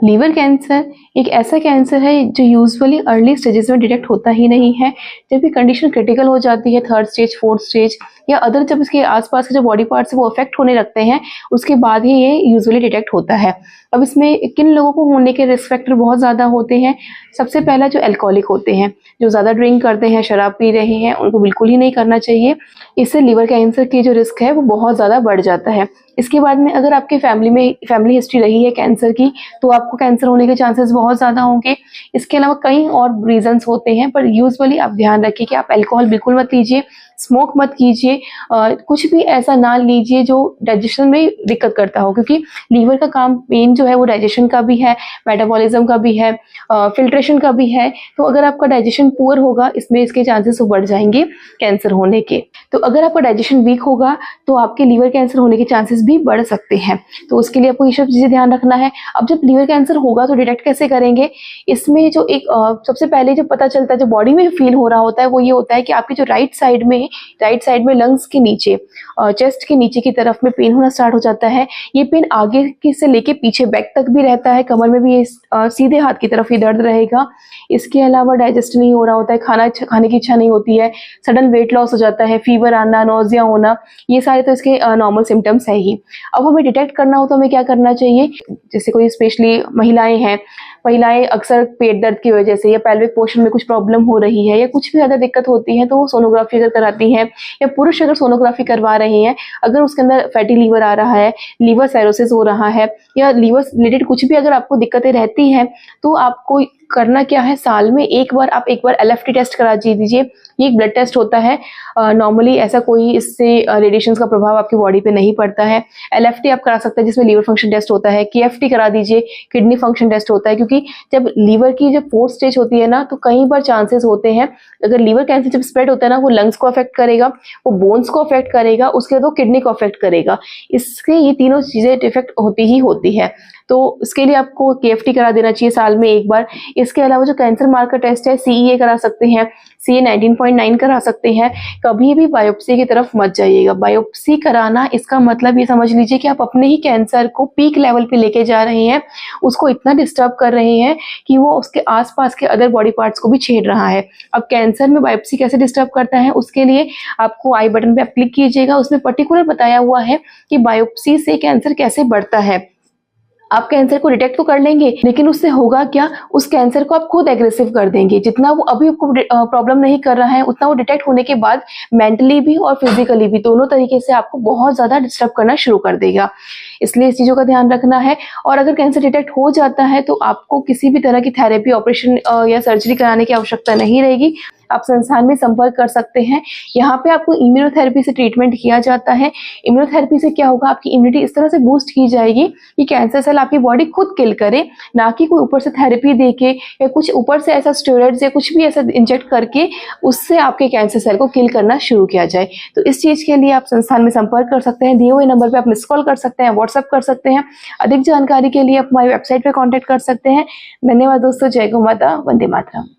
Liver cancer एक ऐसा cancer है जो यूजुअली अर्ली स्टेजेस में डिटेक्ट होता ही नहीं है। जब ये कंडीशन क्रिटिकल हो जाती है, थर्ड स्टेज, फोर्थ स्टेज या अदर जब इसके आसपास के जो बॉडी पार्ट्स है वो अफेक्ट होने लगते हैं, उसके बाद ही ये यूजुअली डिटेक्ट होता है। अब इसमें किन लोगों को होने के रिस्क फैक्टर बहुत ज़्यादा होते हैं। सबसे पहला जो अल्कोहलिक होते हैं, जो ज़्यादा ड्रिंक करते हैं, शराब पी रहे हैं, उनको बिल्कुल ही नहीं करना चाहिए। इससे लीवर कैंसर की जो रिस्क है वो बहुत ज़्यादा बढ़ जाता है। इसके बाद में अगर आपके फैमिली हिस्ट्री रही है कैंसर की, तो आपको कैंसर होने के चांसेस बहुत ज़्यादा होंगे। इसके अलावा कई और रीजंस होते हैं, पर यूजुअली आप ध्यान रखिए कि आप अल्कोहल बिल्कुल मत लीजिए, स्मोक मत कीजिए, कुछ भी ऐसा ना लीजिए जो डाइजेशन में दिक्कत करता हो, क्योंकि लीवर का काम मेन जो है वो डाइजेशन का भी है, मेटाबॉलिज्म का भी है, फिल्ट्रेशन का भी है। तो अगर आपका डाइजेशन पुअर होगा, इसमें इसके चांसेस बढ़ जाएंगे कैंसर होने के। तो अगर आपका डाइजेशन वीक होगा तो आपके लीवर कैंसर होने के चांसेस भी बढ़ सकते हैं। तो उसके लिए आपको ये सब चीज़ें ध्यान रखना है। अब जब लीवर कैंसर होगा तो डिटेक्ट कैसे करेंगे? इसमें जो एक सबसे पहले जो पता चलता है, जो बॉडी में फील हो रहा होता है, वो ये होता है कि आपकी जो राइट साइड में लंग्स के नीचे, चेस्ट के नीचे की तरफ में पेन होना स्टार्ट हो जाता है। ये पेन आगे की से लेके पीछे बैक तक भी रहता है, कमर में भी सीधे हाथ की तरफ ही दर्द रहेगा। इसके अलावा डाइजेस्ट नहीं हो रहा होता है, खाने की इच्छा नहीं होती है, सडन वेट लॉस हो जाता है, फीवर आना, नोजिया होना, ये सारे तो इसके नॉर्मल सिम्टम्स है ही। अब हमें डिटेक्ट करना हो तो हमें क्या करना चाहिए? जैसे कोई स्पेशली महिलाएं अक्सर पेट दर्द की वजह से या पेल्विक पोर्शन में कुछ प्रॉब्लम हो रही है या कुछ भी अदर दिक्कत होती है, तो वो सोनोग्राफी अगर कराती हैं, या पुरुष अगर सोनोग्राफी करवा रहे हैं, अगर उसके अंदर फैटी लीवर आ रहा है, लीवर साइरोसिस हो रहा है या लीवर रिलेटेड कुछ भी अगर आपको दिक्कतें रहती हैं, तो आपको करना क्या है, साल में एक बार LFT टेस्ट करा दीजिए। ये एक ब्लड टेस्ट होता है। नॉर्मली ऐसा कोई इससे रेडिएशंस का प्रभाव आपकी बॉडी पे नहीं पड़ता है। LFT आप करा सकते हैं, जिसमें लीवर फंक्शन टेस्ट होता है। KFT करा दीजिए, किडनी फंक्शन टेस्ट होता है, क्योंकि जब लीवर की जब फोर्थ स्टेज होती है ना, तो कई बार चांसेस होते हैं, अगर लीवर कैंसर जब स्प्रेड होता है ना, वो लंग्स को अफेक्ट करेगा, वो बोन्स को अफेक्ट करेगा, उसके बाद वो किडनी को अफेक्ट करेगा। इसके ये तीनों चीजें इफेक्ट होती ही होती है। तो इसके लिए आपको KFT करा देना चाहिए साल में एक बार। इसके अलावा जो कैंसर मार्कर टेस्ट है, CEA करा सकते हैं, CA 19.9 करा सकते हैं। कभी भी बायोप्सी की तरफ मत जाइएगा। बायोप्सी कराना इसका मतलब ये समझ लीजिए कि आप अपने ही कैंसर को पीक लेवल पे लेके जा रहे हैं, उसको इतना डिस्टर्ब कर रहे हैं कि वो उसके आसपास के अदर बॉडी पार्ट्स को भी छेड़ रहा है। अब कैंसर में बायोप्सी कैसे डिस्टर्ब करता है, उसके लिए आपको आई बटन पे आप क्लिक कीजिएगा, उसमें पर्टिकुलर बताया हुआ है कि बायोप्सी से कैंसर कैसे बढ़ता है। आप कैंसर को डिटेक्ट तो कर लेंगे, लेकिन उससे होगा क्या, उस कैंसर को आप खुद एग्रेसिव कर देंगे। जितना वो अभी आपको प्रॉब्लम नहीं कर रहा है, उतना वो डिटेक्ट होने के बाद मेंटली भी और फिजिकली भी दोनों तरीके से आपको बहुत ज्यादा डिस्टर्ब करना शुरू कर देगा। इसलिए इस चीजों का ध्यान रखना है। और अगर कैंसर डिटेक्ट हो जाता है तो आपको किसी भी तरह की थेरेपी, ऑपरेशन या सर्जरी कराने की आवश्यकता नहीं रहेगी। आप संस्थान में संपर्क कर सकते हैं। यहाँ पे आपको इम्यूनोथेरेपी से ट्रीटमेंट किया जाता है। इम्यूनोथेरेपी से क्या होगा, आपकी इम्यूनिटी इस तरह से बूस्ट की जाएगी कि कैंसर सेल आपकी बॉडी खुद किल करे, ना कि कोई ऊपर से थेरेपी देके या कुछ ऊपर से ऐसा स्टेरॉइड्स या कुछ भी ऐसा इंजेक्ट करके उससे आपके कैंसर सेल को किल करना शुरू किया जाए। तो इस चीज के लिए आप संस्थान में संपर्क कर सकते हैं। दिए हुए नंबर पर आप मिस कॉल कर सकते हैं, व्हाट्सएप कर सकते हैं। अधिक जानकारी के लिए आप हमारी वेबसाइट पर कॉन्टेक्ट कर सकते हैं। धन्यवाद दोस्तों। जय गौ माता, वंदे मातरम।